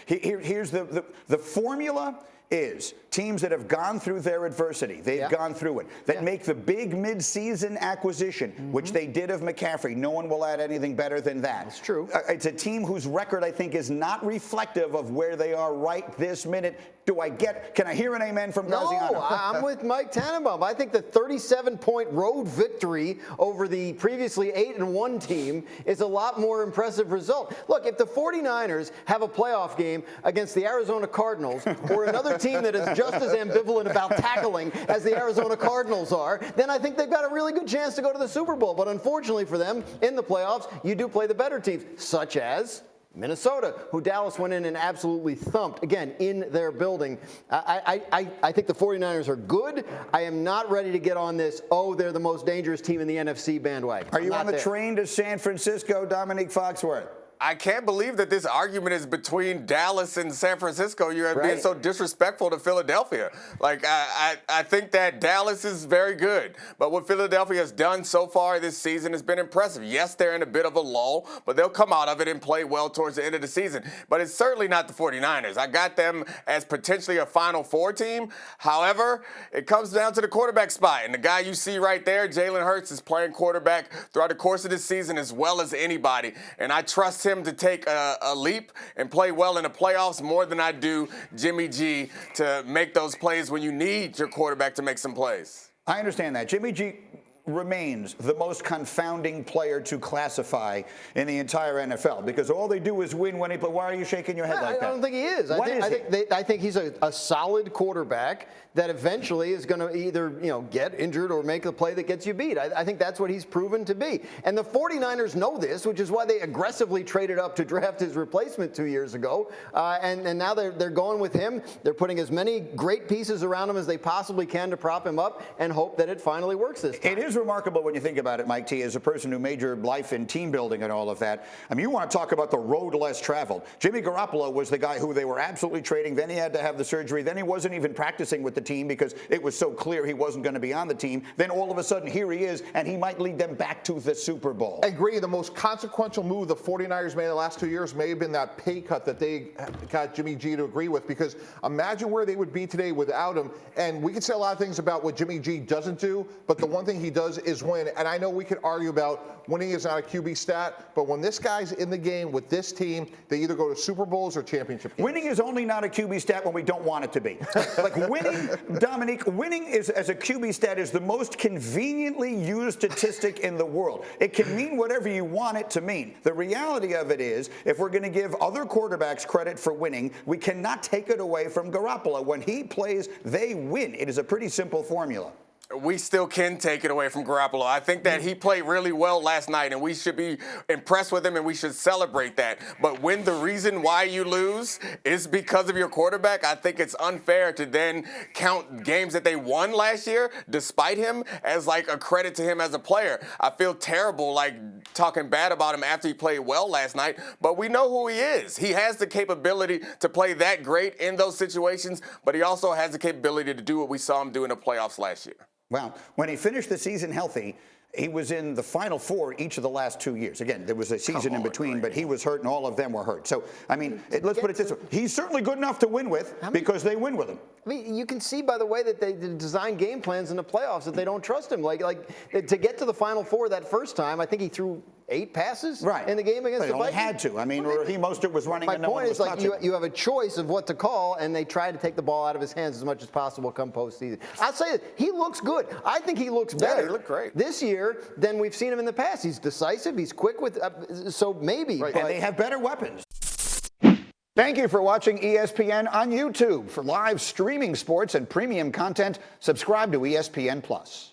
Here's the formula is teams that have gone through their adversity, they've gone through it, that make the big mid-season acquisition, which they did of McCaffrey. No one will add anything better than that. That's true. It's a team whose record, I think, is not reflective of where they are right this minute. Can I hear an amen from Graziano? No, I'm with Mike Tannenbaum. I think the 37-point road victory over the previously 8-1 team is a lot more impressive result. Look, if the 49ers have a playoff game against the Arizona Cardinals or another team that is just as ambivalent about tackling as the Arizona Cardinals are, then I think they've got a really good chance to go to the Super Bowl. But unfortunately for them, in the playoffs, you do play the better teams, such as Minnesota, who Dallas went in and absolutely thumped, again, in their building. I think the 49ers are good. I am not ready to get on this, they're the most dangerous team in the NFC bandwagon. Are you on the train to San Francisco, Dominique Foxworth? I can't believe that this argument is between Dallas and San Francisco. You're being so disrespectful to Philadelphia. Like, I think that Dallas is very good. But what Philadelphia has done so far this season has been impressive. Yes, they're in a bit of a lull, but they'll come out of it and play well towards the end of the season. But it's certainly not the 49ers. I got them as potentially a Final Four team. However, it comes down to the quarterback spot. And the guy you see right there, Jalen Hurts, is playing quarterback throughout the course of the season as well as anybody. And I trust him to take a leap and play well in the playoffs more than I do Jimmy G to make those plays when you need your quarterback to make some plays. I understand that. Jimmy G remains the most confounding player to classify in the entire NFL because all they do is win when he plays. Why are you shaking your head like that? I don't think he is. I think he's a solid quarterback that eventually is going to either get injured or make a play that gets you beat. I think that's what he's proven to be. And the 49ers know this, which is why they aggressively traded up to draft his replacement 2 years ago. And now they're going with him. They're putting as many great pieces around him as they possibly can to prop him up and hope that it finally works this time. It is remarkable when you think about it, Mike T, as a person who majored life in team building and all of that. I mean, you want to talk about the road less traveled. Jimmy Garoppolo was the guy who they were absolutely trading. Then he had to have the surgery. Then he wasn't even practicing with the team because it was so clear he wasn't going to be on the team. Then all of a sudden, here he is, and he might lead them back to the Super Bowl. I agree. The most consequential move the 49ers made in the last 2 years may have been that pay cut that they got Jimmy G to agree with, because imagine where they would be today without him. And we can say a lot of things about what Jimmy G doesn't do, but the one thing he does is win. And I know we could argue about winning is not a QB stat, but when this guy's in the game with this team, they either go to Super Bowls or championship games. Winning is only not a QB stat when we don't want it to be. Like winning, Dominique, winning is, as a QB stat, is the most conveniently used statistic in the world. It can mean whatever you want it to mean. The reality of it is, if we're going to give other quarterbacks credit for winning, we cannot take it away from Garoppolo. When he plays, they win. It is a pretty simple formula. We still can take it away from Garoppolo. I think that he played really well last night, and we should be impressed with him, and we should celebrate that. But when the reason why you lose is because of your quarterback, I think it's unfair to then count games that they won last year, despite him, as like a credit to him as a player. I feel terrible, like, talking bad about him after he played well last night, but we know who he is. He has the capability to play that great in those situations, but he also has the capability to do what we saw him do in the playoffs last year. Well, when he finished the season healthy, he was in the Final Four each of the last 2 years. Again, there was a season in between, but he was hurt and all of them were hurt. So, I mean, let's put it this way. He's certainly good enough to win with because they win with him. I mean, you can see by the way that they design game plans in the playoffs that they don't trust him. Like to get to the Final Four that first time, I think he threw 8 passes in the game against the Vikings. He had to. I mean, Raheem Mostert was running and no one was touching. My point is, like, you have a choice of what to call, and they try to take the ball out of his hands as much as possible come postseason. I'll say that he looks good. I think he looks better. He looked great this year than we've seen him in the past. He's decisive. He's quick with, so maybe. Right. And they have better weapons. Thank you for watching ESPN on YouTube. For live streaming sports and premium content, subscribe to ESPN+.